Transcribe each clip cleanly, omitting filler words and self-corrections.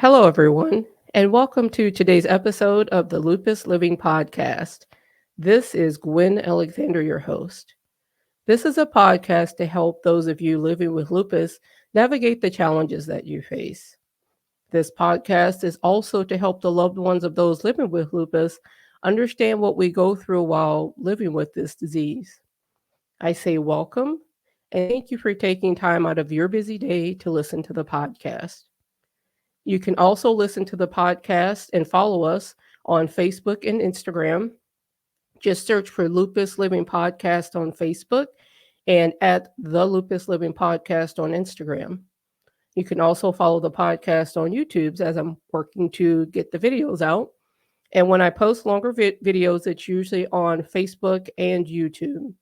Hello, everyone, and welcome to today's episode of the Lupus Living Podcast. This is Gwen Alexander, your host. This is a podcast to help those of you living with lupus navigate the challenges that you face. This podcast is also to help the loved ones of those living with lupus understand what we go through while living with this disease. I say welcome and thank you for taking time out of your busy day to listen to the podcast. You can also listen to the podcast and follow us on Facebook and Instagram. Just search for Lupus Living Podcast on Facebook and at the Lupus Living Podcast on Instagram. You can also follow the podcast on YouTube as I'm working to get the videos out. And when I post longer videos, it's usually on Facebook and YouTube.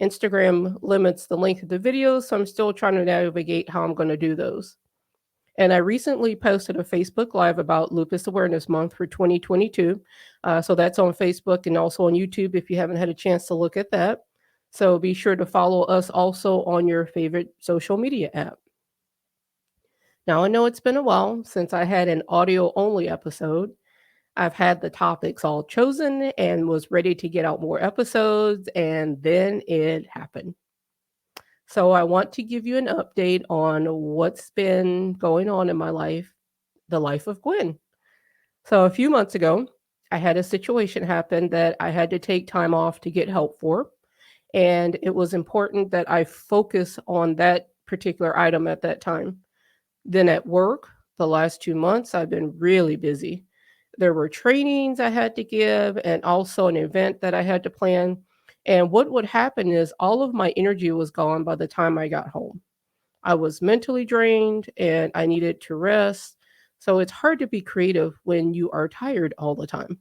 Instagram limits the length of the videos, so I'm still trying to navigate how I'm going to do those. And I recently posted a Facebook Live about Lupus Awareness Month for 2022. So that's on Facebook and also on YouTube if you haven't had a chance to look at that. So be sure to follow us also on your favorite social media app. Now, I know it's been a while since I had an audio only episode. I've had the topics all chosen and was ready to get out more episodes, and then it happened. So I want to give you an update on what's been going on in my life, the life of Gwen. So a few months ago, I had a situation happen that I had to take time off to get help for. And it was important that I focus on that particular item at that time. Then at work, the last 2 months, I've been really busy. There were trainings I had to give and also an event that I had to plan. And what would happen is all of my energy was gone by the time I got home. I was mentally drained and I needed to rest. So it's hard to be creative when you are tired all the time.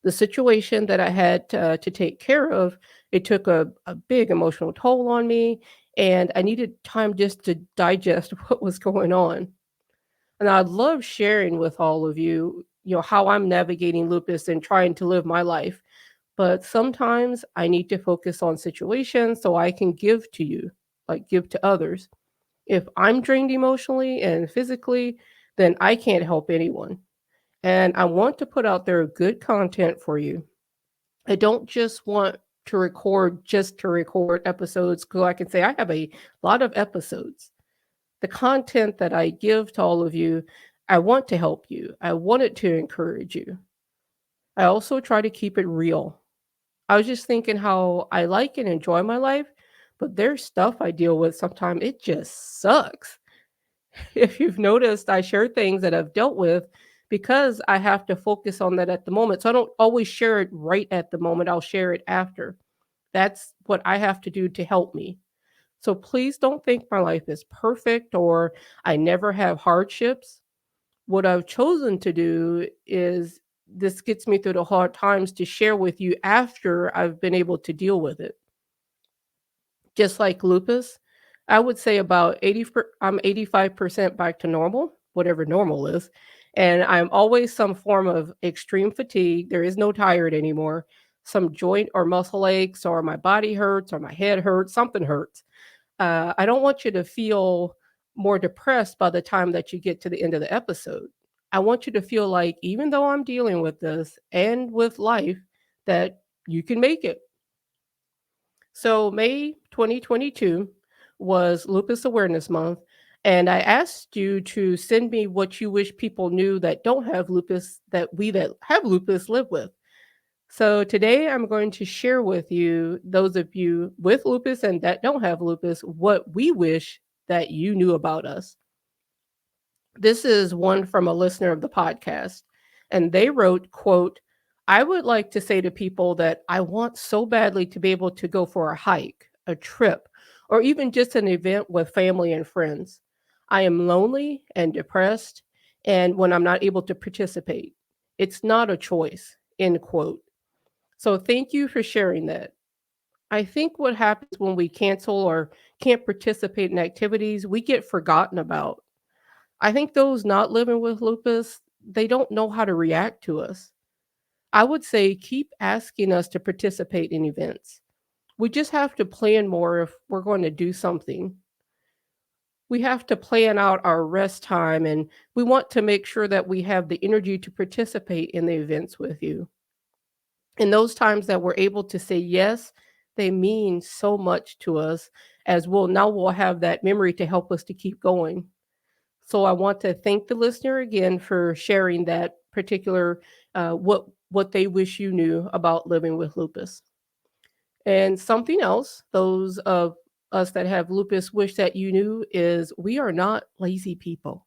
The situation that I had to take care of, it took a big emotional toll on me, and I needed time just to digest what was going on. And I'd love sharing with all of you, how I'm navigating lupus and trying to live my life. But sometimes I need to focus on situations so I can give to you, like give to others. If I'm drained emotionally and physically, then I can't help anyone. And I want to put out there good content for you. I don't just want to record just to record episodes so I can say I have a lot of episodes. The content that I give to all of you, I want to help you. I want it to encourage you. I also try to keep it real. I was just thinking how I like and enjoy my life, but there's stuff I deal with sometimes it just sucks. If you've noticed, I share things that I've dealt with because I have to focus on that at the moment. So I don't always share it right at the moment, I'll share it after. That's what I have to do to help me. So please don't think my life is perfect or I never have hardships. What I've chosen to do is this gets me through the hard times to share with you after I've been able to deal with it. Just like lupus, I would say about I'm 85% back to normal, whatever normal is. And I'm always some form of extreme fatigue. There is no tired anymore. Some joint or muscle aches, or my body hurts, or my head hurts, something hurts. I don't want you to feel more depressed by the time that you get to the end of the episode. I want you to feel like even though I'm dealing with this and with life, that you can make it. So, May 2022 was Lupus Awareness Month, and I asked you to send me what you wish people knew that don't have lupus that we that have lupus live with. So, today I'm going to share with you, those of you with lupus and that don't have lupus, what we wish that you knew about us. This is one from a listener of the podcast, and they wrote, quote, I would like to say to people that I want so badly to be able to go for a hike, a trip, or even just an event with family and friends. I am lonely and depressed, and when I'm not able to participate, it's not a choice, end quote. So thank you for sharing that. I think what happens when we cancel or can't participate in activities, we get forgotten about. I think those not living with lupus, they don't know how to react to us. I would say keep asking us to participate in events. We just have to plan more if we're going to do something. We have to plan out our rest time, and we want to make sure that we have the energy to participate in the events with you. And those times that we're able to say yes, they mean so much to us, as we'll have that memory to help us to keep going. So I want to thank the listener again for sharing that particular what they wish you knew about living with lupus. And something else, those of us that have lupus wish that you knew is we are not lazy people.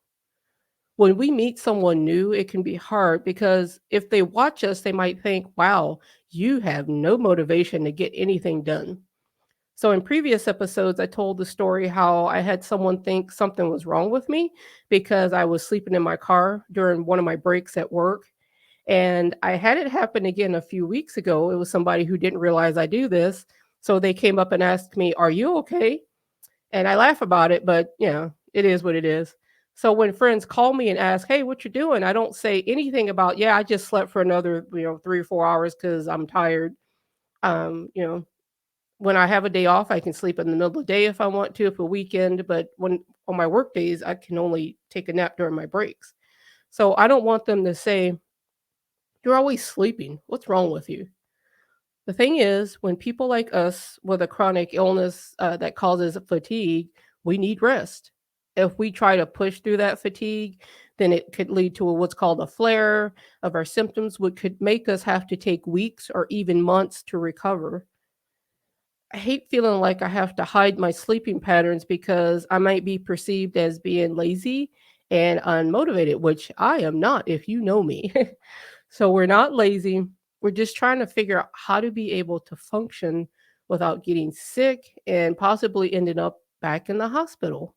When we meet someone new, it can be hard because if they watch us, they might think, wow, you have no motivation to get anything done. So, in previous episodes, I told the story how I had someone think something was wrong with me because I was sleeping in my car during one of my breaks at work. And I had it happen again a few weeks ago. It was somebody who didn't realize I do this. So they came up and asked me, "Are you okay?" And I laugh about it, but it is what it is. So when friends call me and ask, "Hey, what you doing?" I don't say anything about, "Yeah, I just slept for another, 3 or 4 hours cuz I'm tired." Um, you know, when I have a day off, I can sleep in the middle of the day if I want to, if a weekend, but when on my work days, I can only take a nap during my breaks. So I don't want them to say, "You're always sleeping. What's wrong with you?" The thing is, when people like us with a chronic illness that causes fatigue, we need rest. If we try to push through that fatigue, then it could lead to what's called a flare of our symptoms, which could make us have to take weeks or even months to recover. I hate feeling like I have to hide my sleeping patterns because I might be perceived as being lazy and unmotivated, which I am not if you know me. So we're not lazy. We're just trying to figure out how to be able to function without getting sick and possibly ending up back in the hospital.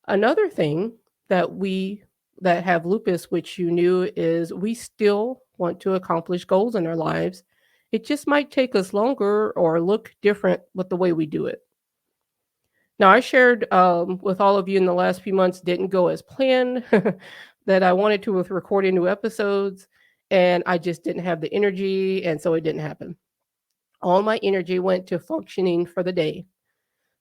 Another thing that we that have lupus, which you knew, is we still want to accomplish goals in our lives. It just might take us longer or look different with the way we do it. Now, I shared with all of you in the last few months didn't go as planned, that I wanted to with recording new episodes, and I just didn't have the energy, and so it didn't happen. All my energy went to functioning for the day.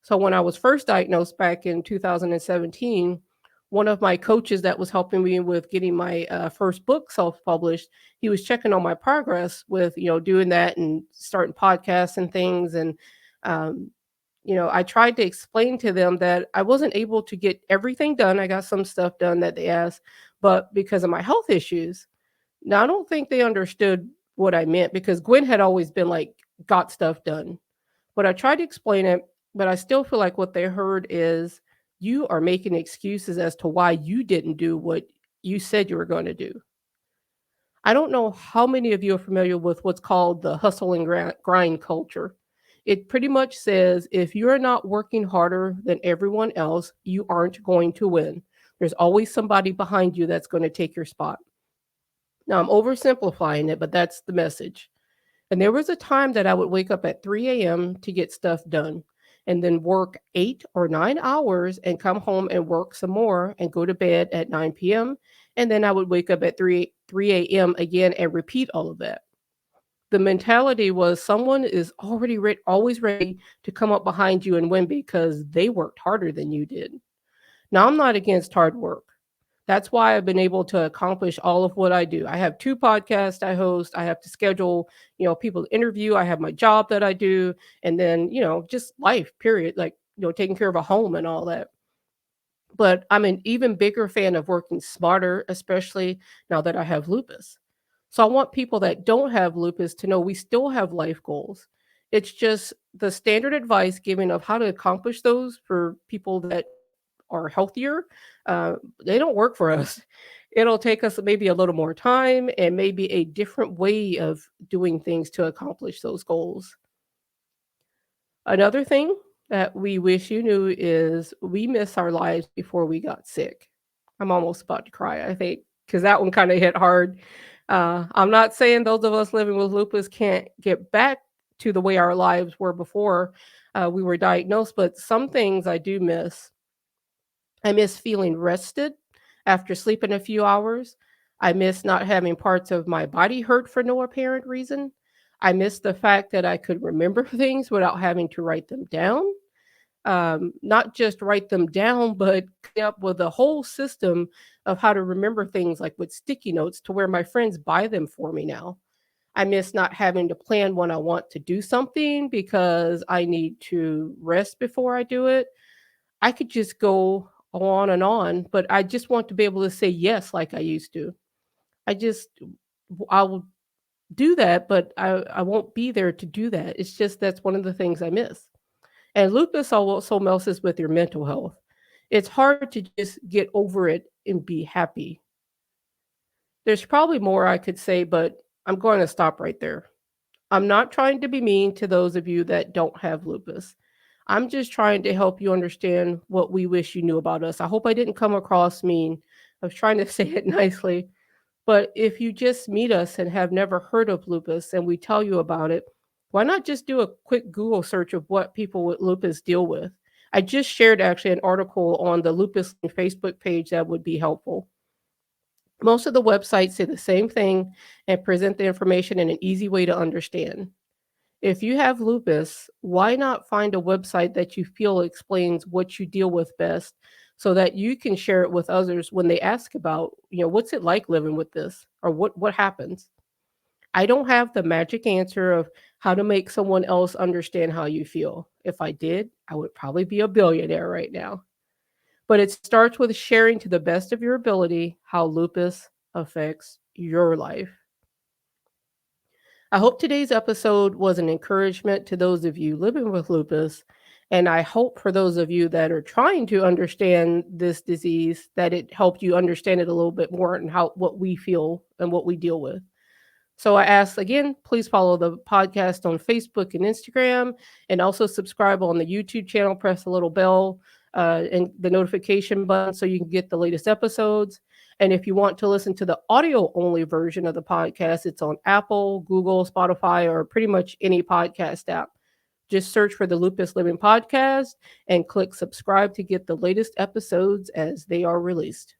So when I was first diagnosed back in 2017, one of my coaches that was helping me with getting my first book self-published, he was checking on my progress with doing that and starting podcasts and things. And um, I tried to explain to them that I wasn't able to get everything done. I got some stuff done that they asked, but because of my health issues. Now I don't think they understood what I meant because Gwen had always been like, got stuff done. But I tried to explain it, but I still feel like what they heard is you are making excuses as to why you didn't do what you said you were going to do. I don't know how many of you are familiar with what's called the hustle and grind culture. It pretty much says if you're not working harder than everyone else, you aren't going to win. There's always somebody behind you that's going to take your spot. Now, I'm oversimplifying it, but that's the message. And there was a time that I would wake up at 3 a.m. to get stuff done and then work 8 or 9 hours and come home and work some more and go to bed at 9 p.m. And then I would wake up at 3 a.m. again and repeat all of that. The mentality was someone is always ready to come up behind you and win because they worked harder than you did. Now, I'm not against hard work. That's why I've been able to accomplish all of what I do. I have 2 podcasts I host. I have to schedule, people to interview. I have my job that I do, and then, just life, period, like, taking care of a home and all that. But I'm an even bigger fan of working smarter, especially now that I have lupus. So I want people that don't have lupus to know we still have life goals. It's just the standard advice given of how to accomplish those for people that are healthier, they don't work for us. It'll take us maybe a little more time and maybe a different way of doing things to accomplish those goals. Another thing that we wish you knew is we miss our lives before we got sick. I'm almost about to cry, I think, because that one kind of hit hard. I'm not saying those of us living with lupus can't get back to the way our lives were before we were diagnosed, but some things I do miss. I miss feeling rested after sleeping a few hours. I miss not having parts of my body hurt for no apparent reason. I miss the fact that I could remember things without having to write them down. not just write them down, but come up with a whole system of how to remember things like with sticky notes to where my friends buy them for me now. I miss not having to plan when I want to do something because I need to rest before I do it. I could just go on, but I just want to be able to say yes like I used to. I just, I'll do that, but I won't be there to do that. It's just that's one of the things I miss. And lupus also messes with your mental health. It's hard to just get over it and be happy. There's probably more I could say, but I'm going to stop right there. I'm not trying to be mean to those of you that don't have lupus. I'm just trying to help you understand what we wish you knew about us. I hope I didn't come across mean. I was trying to say it nicely. But if you just meet us and have never heard of lupus and we tell you about it, why not just do a quick Google search of what people with lupus deal with? I just shared actually an article on the Lupus Facebook page that would be helpful. Most of the websites say the same thing and present the information in an easy way to understand. If you have lupus, why not find a website that you feel explains what you deal with best so that you can share it with others when they ask about, what's it like living with this or what happens? I don't have the magic answer of how to make someone else understand how you feel. If I did, I would probably be a billionaire right now. But it starts with sharing to the best of your ability how lupus affects your life. I hope today's episode was an encouragement to those of you living with lupus. And I hope for those of you that are trying to understand this disease, that it helped you understand it a little bit more and how what we feel and what we deal with. So I ask again, please follow the podcast on Facebook and Instagram, and also subscribe on the YouTube channel. Press the little bell and the notification button so you can get the latest episodes. And if you want to listen to the audio only version of the podcast, it's on Apple, Google, Spotify, or pretty much any podcast app. Just search for the Lupus Living Podcast and click subscribe to get the latest episodes as they are released.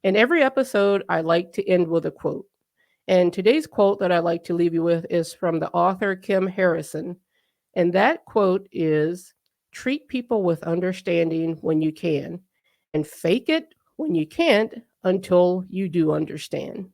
In every episode, I like to end with a quote. And today's quote that I'd like to leave you with is from the author Kim Harrison. And that quote is, treat people with understanding when you can, and fake it when you can't until you do understand.